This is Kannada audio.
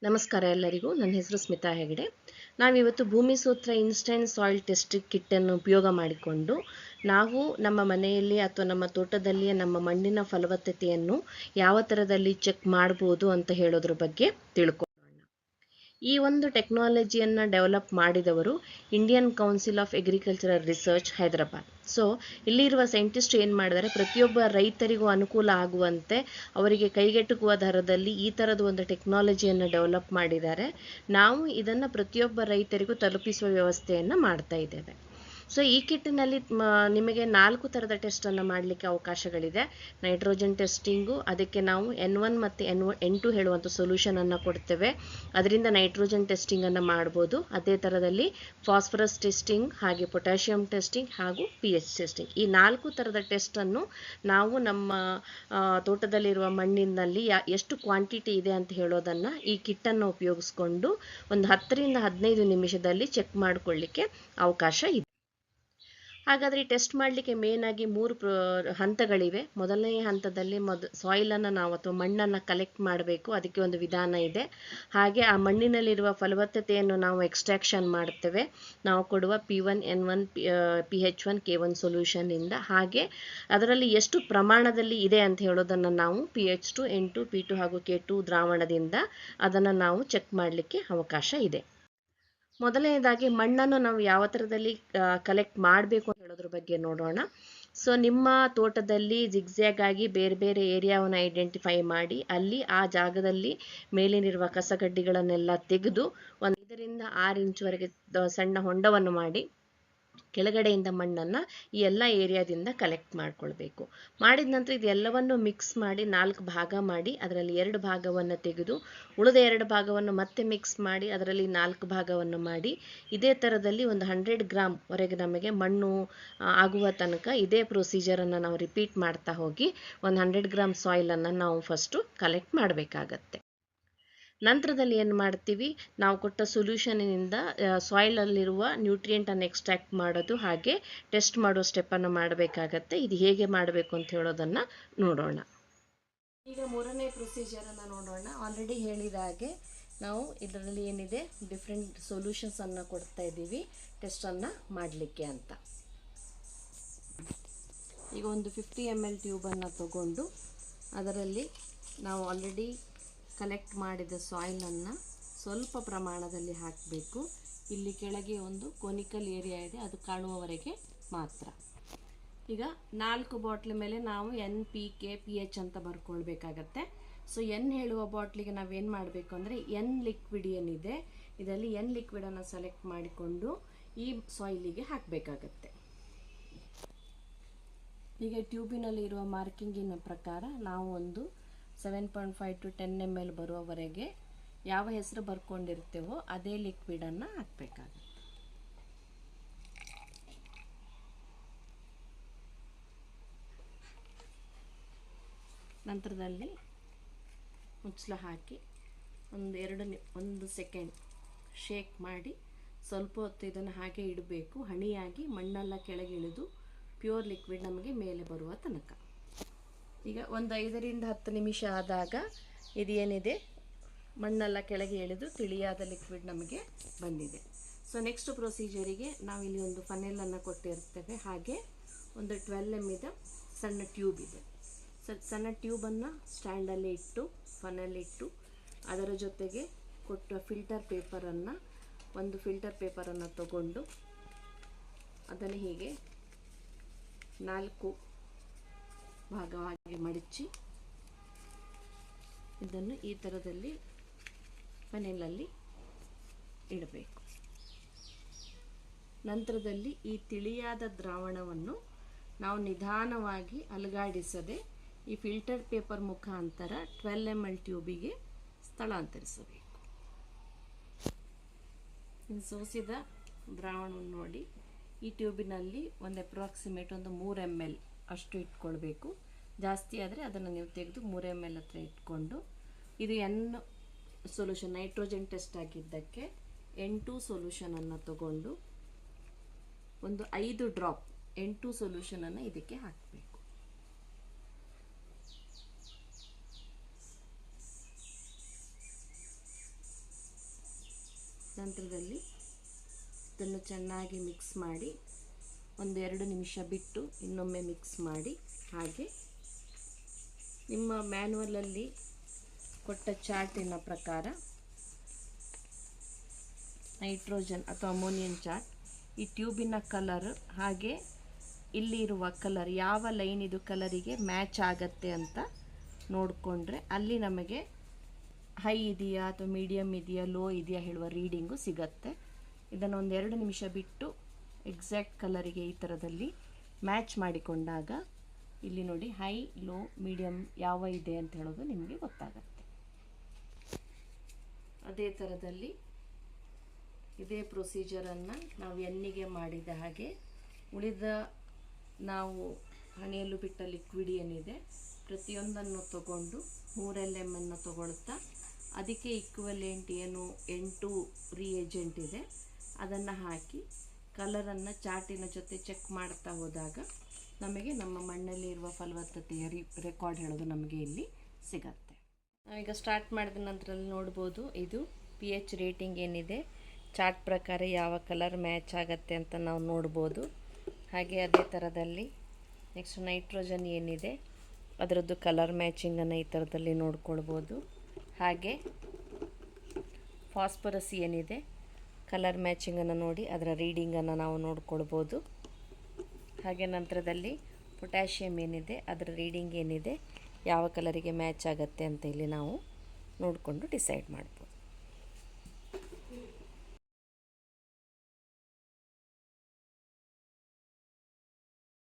ನಮಸ್ಕಾರ ಎಲ್ಲರಿಗೂ. ನನ್ನ ಹೆಸರು ಸ್ಮಿತಾ ಹೆಗಡೆ. ನಾವಿವತ್ತು ಭೂಮಿ ಸೂತ್ರ ಇನ್ಸ್ಟೆಂಟ್ ಸಾಯಿಲ್ ಟೆಸ್ಟ್ ಕಿಟ್ಟನ್ನು ಉಪಯೋಗ ಮಾಡಿಕೊಂಡು ನಾವು ನಮ್ಮ ಮನೆಯಲ್ಲಿ ಅಥವಾ ನಮ್ಮ ತೋಟದಲ್ಲಿಯೇ ನಮ್ಮ ಮಣ್ಣಿನ ಫಲವತ್ತತೆಯನ್ನು ಯಾವ ಥರದಲ್ಲಿ ಚೆಕ್ ಮಾಡ್ಬೋದು ಅಂತ ಹೇಳೋದ್ರ ಬಗ್ಗೆ ತಿಳ್ಕೊಳ್ಳೋಣ. ಈ ಒಂದು ಟೆಕ್ನಾಲಜಿಯನ್ನು ಡೆವಲಪ್ ಮಾಡಿದವರು Indian council of agricultural research Hyderabad. So ಇಲ್ಲಿರುವ ಸೈಂಟಿಸ್ಟ್ ಏನು ಮಾಡಿದ್ದಾರೆ, ಪ್ರತಿಯೊಬ್ಬ ರೈತರಿಗೂ ಅನುಕೂಲ ಆಗುವಂತೆ ಅವರಿಗೆ ಕೈಗೆಟುಕುವ ದರದಲ್ಲಿ ಈ ಥರದ ಒಂದು ಟೆಕ್ನಾಲಜಿಯನ್ನು ಡೆವಲಪ್ ಮಾಡಿದ್ದಾರೆ. ನಾವು ಇದನ್ನು ಪ್ರತಿಯೊಬ್ಬ ರೈತರಿಗೂ ತಲುಪಿಸುವ ವ್ಯವಸ್ಥೆಯನ್ನು ಮಾಡ್ತಾ ಇದ್ದೇವೆ. ಸೊ ಈ ಕಿಟ್ಟಿನಲ್ಲಿ ನಿಮಗೆ 4 ಥರದ ಟೆಸ್ಟನ್ನು ಮಾಡಲಿಕ್ಕೆ ಅವಕಾಶಗಳಿದೆ. ನೈಟ್ರೋಜನ್ ಟೆಸ್ಟಿಂಗು, ಅದಕ್ಕೆ ನಾವು N1 ಮತ್ತು N2 ಹೇಳುವಂಥ ಸೊಲ್ಯೂಷನನ್ನು ಕೊಡ್ತೇವೆ. ಅದರಿಂದ ನೈಟ್ರೋಜನ್ ಟೆಸ್ಟಿಂಗನ್ನು ಮಾಡ್ಬೋದು. ಅದೇ ಥರದಲ್ಲಿ ಫಾಸ್ಫರಸ್ ಟೆಸ್ಟಿಂಗ್, ಹಾಗೆ ಪೊಟ್ಯಾಷಿಯಂ ಟೆಸ್ಟಿಂಗ್ ಹಾಗೂ pH ಟೆಸ್ಟಿಂಗ್. ಈ 4 ಥರದ ಟೆಸ್ಟನ್ನು ನಾವು ನಮ್ಮ ತೋಟದಲ್ಲಿರುವ ಮಣ್ಣಿನಲ್ಲಿ ಎಷ್ಟು ಕ್ವಾಂಟಿಟಿ ಇದೆ ಅಂತ ಹೇಳೋದನ್ನು ಈ ಕಿಟ್ಟನ್ನು ಉಪಯೋಗಿಸ್ಕೊಂಡು ಒಂದು 10 ರಿಂದ 15 ನಿಮಿಷದಲ್ಲಿ ಚೆಕ್ ಮಾಡಿಕೊಳ್ಳಿಕ್ಕೆ ಅವಕಾಶ ಇದೆ. ಹಾಗಾದರೆ ಈ ಟೆಸ್ಟ್ ಮಾಡಲಿಕ್ಕೆ ಮೇನಾಗಿ 3 ಹಂತಗಳಿವೆ. ಮೊದಲನೇ ಹಂತದಲ್ಲಿ ಸಾಯಿಲನ್ನು ನಾವು ಅಥವಾ ಮಣ್ಣನ್ನು ಕಲೆಕ್ಟ್ ಮಾಡಬೇಕು. ಅದಕ್ಕೆ ಒಂದು ವಿಧಾನ ಇದೆ. ಹಾಗೆ ಆ ಮಣ್ಣಿನಲ್ಲಿರುವ ಫಲವತ್ತತೆಯನ್ನು ನಾವು ಎಕ್ಸ್ಟ್ರಾಕ್ಷನ್ ಮಾಡ್ತೇವೆ, ನಾವು ಕೊಡುವ P1, N1, pH1, K1 ಸೊಲ್ಯೂಷನ್ನಿಂದ. ಹಾಗೆ ಅದರಲ್ಲಿ ಎಷ್ಟು ಪ್ರಮಾಣದಲ್ಲಿ ಇದೆ ಅಂತ ಹೇಳೋದನ್ನು ನಾವು pH2, N2, P2 ಹಾಗೂ K2 ದ್ರಾವಣದಿಂದ ಅದನ್ನು ನಾವು ಚೆಕ್ ಮಾಡಲಿಕ್ಕೆ ಅವಕಾಶ ಇದೆ. ಮೊದಲನೇದಾಗಿ ಮಣ್ಣನ್ನು ನಾವು ಯಾವ ಥರದಲ್ಲಿ ಕಲೆಕ್ಟ್ ಮಾಡಬೇಕು ಅಂತ ಹೇಳೋದ್ರ ಬಗ್ಗೆ ನೋಡೋಣ. ಸೊ ನಿಮ್ಮ ತೋಟದಲ್ಲಿ ಜಿಗ್ಜ್ಯಾಗ್ ಆಗಿ ಬೇರೆ ಬೇರೆ ಏರಿಯಾವನ್ನು ಐಡೆಂಟಿಫೈ ಮಾಡಿ ಅಲ್ಲಿ ಆ ಜಾಗದಲ್ಲಿ ಮೇಲಿನಿರುವ ಕಸಗಡ್ಡಿಗಳನ್ನೆಲ್ಲ ತೆಗೆದು 5 ರಿಂದ 6 ಇಂಚುವರೆಗೆ ಸಣ್ಣ ಹೊಂಡವನ್ನು ಮಾಡಿ ಕೆಳಗಡೆಯಿಂದ ಮಣ್ಣನ್ನು ಈ ಎಲ್ಲ ಏರಿಯಾದಿಂದ ಕಲೆಕ್ಟ್ ಮಾಡ್ಕೊಳ್ಬೇಕು. ಮಾಡಿದ ನಂತರ ಇದೆಲ್ಲವನ್ನು ಮಿಕ್ಸ್ ಮಾಡಿ 4 ಭಾಗ ಮಾಡಿ ಅದರಲ್ಲಿ 2 ಭಾಗವನ್ನು ತೆಗೆದು ಉಳಿದ 2 ಭಾಗವನ್ನು ಮತ್ತೆ ಮಿಕ್ಸ್ ಮಾಡಿ ಅದರಲ್ಲಿ 4 ಭಾಗವನ್ನು ಮಾಡಿ ಇದೇ ಥರದಲ್ಲಿ ಒಂದು 100 ಗ್ರಾಮ್ ವರೆಗೆ ನಮಗೆ ಮಣ್ಣು ಆಗುವ ತನಕ ಇದೇ ಪ್ರೊಸೀಜರನ್ನು ನಾವು ರಿಪೀಟ್ ಮಾಡ್ತಾ ಹೋಗಿ ಒಂದು 100 ಗ್ರಾಮ್ ಸಾಯಿಲನ್ನು ನಾವು ಫಸ್ಟು ಕಲೆಕ್ಟ್ ಮಾಡಬೇಕಾಗತ್ತೆ. ನಂತರದಲ್ಲಿ ಏನು ಮಾಡ್ತೀವಿ, ನಾವು ಕೊಟ್ಟ ಸೊಲ್ಯೂಷನಿನಿಂದ ಸಾಯಿಲಲ್ಲಿರುವ ನ್ಯೂಟ್ರಿಯೆಂಟನ್ನು ಎಕ್ಸ್ಟ್ರಾಕ್ಟ್ ಮಾಡೋದು ಹಾಗೆ ಟೆಸ್ಟ್ ಮಾಡೋ ಸ್ಟೆಪ್ಪನ್ನು ಮಾಡಬೇಕಾಗತ್ತೆ. ಇದು ಹೇಗೆ ಮಾಡಬೇಕು ಅಂತ ಹೇಳೋದನ್ನು ನೋಡೋಣ. ಈಗ 3ನೇ ಪ್ರೊಸೀಜರನ್ನು ನೋಡೋಣ. ಆಲ್ರೆಡಿ ಹೇಳಿದ ಹಾಗೆ ನಾವು ಇದರಲ್ಲಿ ಏನಿದೆ ಡಿಫ್ರೆಂಟ್ ಸೊಲ್ಯೂಷನ್ಸನ್ನು ಕೊಡ್ತಾ ಇದ್ದೀವಿ ಟೆಸ್ಟನ್ನು ಮಾಡಲಿಕ್ಕೆ ಅಂತ. ಈಗ ಒಂದು 50 ml ಟ್ಯೂಬನ್ನು ತಗೊಂಡು ಅದರಲ್ಲಿ ನಾವು ಆಲ್ರೆಡಿ ಕಲೆಕ್ಟ್ ಮಾಡಿದ ಸಾಯಿಲನ್ನು ಸ್ವಲ್ಪ ಪ್ರಮಾಣದಲ್ಲಿ ಹಾಕಬೇಕು. ಇಲ್ಲಿ ಕೆಳಗೆ ಒಂದು ಕೋನಿಕಲ್ ಏರಿಯಾ ಇದೆ, ಅದು ಕಾಣುವವರೆಗೆ ಮಾತ್ರ. ಈಗ 4 ಬಾಟ್ಲ್ ಮೇಲೆ ನಾವು NPK pH ಅಂತ ಬರ್ಕೊಳ್ಬೇಕಾಗತ್ತೆ. ಸೊ N ಹೇಳುವ ಬಾಟ್ಲಿಗೆ ನಾವೇನು ಮಾಡಬೇಕು ಅಂದರೆ N ಲಿಕ್ವಿಡ್ ಏನಿದೆ ಇದರಲ್ಲಿ N ಲಿಕ್ವಿಡನ್ನು ಸೆಲೆಕ್ಟ್ ಮಾಡಿಕೊಂಡು ಈ ಸಾಯಿಲಿಗೆ ಹಾಕಬೇಕಾಗತ್ತೆ. ಈಗ ಟ್ಯೂಬಿನಲ್ಲಿ ಇರುವ ಮಾರ್ಕಿಂಗಿನ ಪ್ರಕಾರ ನಾವು ಒಂದು 7.5 to 10 ml ಬರುವವರೆಗೆ ಯಾವ ಹೆಸರು ಬರ್ಕೊಂಡಿರ್ತೇವೋ ಅದೇ ಲಿಕ್ವಿಡನ್ನು ಹಾಕಬೇಕಾಗುತ್ತೆ. ನಂತರದಲ್ಲಿ ಮುಚ್ಚಳ ಹಾಕಿ ಒಂದು ಸೆಕೆಂಡ್ ಶೇಕ್ ಮಾಡಿ ಸ್ವಲ್ಪ ಹೊತ್ತು ಇದನ್ನು ಹಾಗೆ ಇಡಬೇಕು. ಹಣಿಯಾಗಿ ಮಣ್ಣೆಲ್ಲ ಕೆಳಗೆ ಇಳಿದು ಪ್ಯೂರ್ ಲಿಕ್ವಿಡ್ ನಮಗೆ ಮೇಲೆ ಬರುವ ತನಕ. ಈಗ ಒಂದು 5 ರಿಂದ 10 ನಿಮಿಷ ಆದಾಗ ಇದೇನಿದೆ ಮಣ್ಣೆಲ್ಲ ಕೆಳಗೆ ಇಳಿದು ತಿಳಿಯಾದ ಲಿಕ್ವಿಡ್ ನಮಗೆ ಬಂದಿದೆ. ಸೊ ನೆಕ್ಸ್ಟ್ ಪ್ರೊಸೀಜರಿಗೆ ನಾವಿಲ್ಲಿ ಒಂದು ಫನೆಲನ್ನು ಕೊಟ್ಟಿರ್ತೇವೆ. ಹಾಗೆ ಒಂದು 12 ml ಸಣ್ಣ ಟ್ಯೂಬ್ ಇದೆ. ಸಣ್ಣ ಟ್ಯೂಬನ್ನು ಸ್ಟ್ಯಾಂಡಲ್ಲಿ ಇಟ್ಟು ಫನೆಲ್ ಅದರ ಜೊತೆಗೆ ಕೊಟ್ಟ ಫಿಲ್ಟರ್ ಪೇಪರನ್ನು ತಗೊಂಡು ಅದನ್ನು ಹೀಗೆ 4 ಭಾಗವಾಗಿ ಮಡಚಿ ಇದನ್ನು ಈ ಥರದಲ್ಲಿ ಫನೆಲಲ್ಲಿ ಇಡಬೇಕು. ನಂತರದಲ್ಲಿ ಈ ತಿಳಿಯಾದ ದ್ರಾವಣವನ್ನು ನಾವು ನಿಧಾನವಾಗಿ ಅಲುಗಾಡಿಸದೆ ಈ ಫಿಲ್ಟರ್ ಪೇಪರ್ ಮುಖಾಂತರ 12 ml ಟ್ಯೂಬಿಗೆ ಸ್ಥಳಾಂತರಿಸಬೇಕು. ಸೋಸಿದ ದ್ರಾವಣವನ್ನು ನೋಡಿ ಈ ಟ್ಯೂಬಿನಲ್ಲಿ ಒಂದು ಅಪ್ರಾಕ್ಸಿಮೇಟ್ ಒಂದು 3 ml ಅಷ್ಟು ಇಟ್ಕೊಳ್ಬೇಕು. ಜಾಸ್ತಿ ಆದರೆ ಅದನ್ನು ನೀವು ತೆಗೆದು 3 ml ಹತ್ರ ಇಟ್ಕೊಂಡು ಇದು N ಸೊಲ್ಯೂಷನ್ ನೈಟ್ರೋಜನ್ ಟೆಸ್ಟ್ ಆಗಿದ್ದಕ್ಕೆ N2 ಸೊಲ್ಯೂಷನನ್ನು ತಗೊಂಡು ಒಂದು 5 ಡ್ರಾಪ್ N2 ಸೊಲ್ಯೂಷನನ್ನು ಇದಕ್ಕೆ ಹಾಕಬೇಕು. ನಂತರದಲ್ಲಿ ಇದನ್ನು ಚೆನ್ನಾಗಿ ಮಿಕ್ಸ್ ಮಾಡಿ 1-2 ನಿಮಿಷ ಬಿಟ್ಟು ಇನ್ನೊಮ್ಮೆ ಮಿಕ್ಸ್ ಮಾಡಿ, ಹಾಗೆ ನಿಮ್ಮ ಮ್ಯಾನ್ಯುವಲಲ್ಲಿ ಕೊಟ್ಟ ಚಾರ್ಟಿನ ಪ್ರಕಾರ ನೈಟ್ರೋಜನ್ ಅಥವಾ ಅಮೋನಿಯಂ ಚಾರ್ಟ್, ಈ ಟ್ಯೂಬಿನ ಕಲರ್ ಹಾಗೆ ಇಲ್ಲಿರುವ ಕಲರ್ ಯಾವ ಲೈನ್ ಇದು ಕಲರಿಗೆ ಮ್ಯಾಚ್ ಆಗತ್ತೆ ಅಂತ ನೋಡಿಕೊಂಡ್ರೆ ಅಲ್ಲಿ ನಮಗೆ ಹೈ ಇದೆಯಾ ಅಥವಾ ಮೀಡಿಯಮ್ ಇದೆಯಾ ಲೋ ಇದೆಯಾ ಹೇಳುವ ರೀಡಿಂಗು ಸಿಗತ್ತೆ. ಇದನ್ನು 1-2 ನಿಮಿಷ ಬಿಟ್ಟು ಎಕ್ಸಾಕ್ಟ್ ಕಲರಿಗೆ ಈ ಥರದಲ್ಲಿ ಮ್ಯಾಚ್ ಮಾಡಿಕೊಂಡಾಗ ಇಲ್ಲಿ ನೋಡಿ ಹೈ ಲೋ ಮೀಡಿಯಮ್ ಯಾವ ಇದೆ ಅಂತ ಹೇಳೋದು ನಿಮಗೆ ಗೊತ್ತಾಗತ್ತೆ. ಅದೇ ಥರದಲ್ಲಿ ಇದೇ ಪ್ರೊಸೀಜರನ್ನು ನಾವು ಎಣ್ಣಿಗೆ ಮಾಡಿದ ಹಾಗೆ ಉಳಿದ ನಾವು ಹಣೆಯಲು ಬಿಟ್ಟ ಲಿಕ್ವಿಡ್ ಏನಿದೆ ಪ್ರತಿಯೊಂದನ್ನು ತಗೊಂಡು 3 ml ತಗೊಳ್ತಾ ಅದಕ್ಕೆ ಈಕ್ವಲೆಂಟ್ ಏನು 8 ರಿಯೇಜೆಂಟ್ ಇದೆ ಅದನ್ನು ಹಾಕಿ ಕಲರನ್ನು ಚಾರ್ಟಿನ ಜೊತೆ ಚೆಕ್ ಮಾಡ್ತಾ ಹೋದಾಗ ನಮಗೆ ನಮ್ಮ ಮಣ್ಣಲ್ಲಿ ಇರುವ ಫಲವತ್ತತೆಯ ರೆಕಾರ್ಡ್ ಹೇಳೋದು ನಮಗೆ ಇಲ್ಲಿ ಸಿಗತ್ತೆ. ನಾವೀಗ ಸ್ಟಾರ್ಟ್ ಮಾಡಿದ ನಂತರದಲ್ಲಿ ನೋಡ್ಬೋದು ಇದು pH ರೇಟಿಂಗ್ ಏನಿದೆ ಚಾರ್ಟ್ ಪ್ರಕಾರ ಯಾವ ಕಲರ್ ಮ್ಯಾಚ್ ಆಗುತ್ತೆ ಅಂತ ನಾವು ನೋಡ್ಬೋದು. ಹಾಗೆ ಅದೇ ಥರದಲ್ಲಿ ನೆಕ್ಸ್ಟ್ ನೈಟ್ರೋಜನ್ ಏನಿದೆ ಅದರದ್ದು ಕಲರ್ ಮ್ಯಾಚಿಂಗನ್ನು ಈ ಥರದಲ್ಲಿ ನೋಡ್ಕೊಳ್ಬೋದು. ಹಾಗೆ ಫಾಸ್ಫರಸ್ ಏನಿದೆ ಕಲರ್ ಮ್ಯಾಚಿಂಗನ್ನು ನೋಡಿ ಅದರ ರೀಡಿಂಗನ್ನು ನಾವು ನೋಡ್ಕೊಳ್ಬೋದು. ಹಾಗೆ ನಂತರದಲ್ಲಿ ಪೊಟ್ಯಾಷಿಯಮ್ ಏನಿದೆ ಅದರ ರೀಡಿಂಗ್ ಏನಿದೆ ಯಾವ ಕಲರಿಗೆ ಮ್ಯಾಚ್ ಆಗುತ್ತೆ ಅಂತ ಇಲ್ಲಿ ನಾವು ನೋಡಿಕೊಂಡು ಡಿಸೈಡ್ ಮಾಡ್ಬೋದು.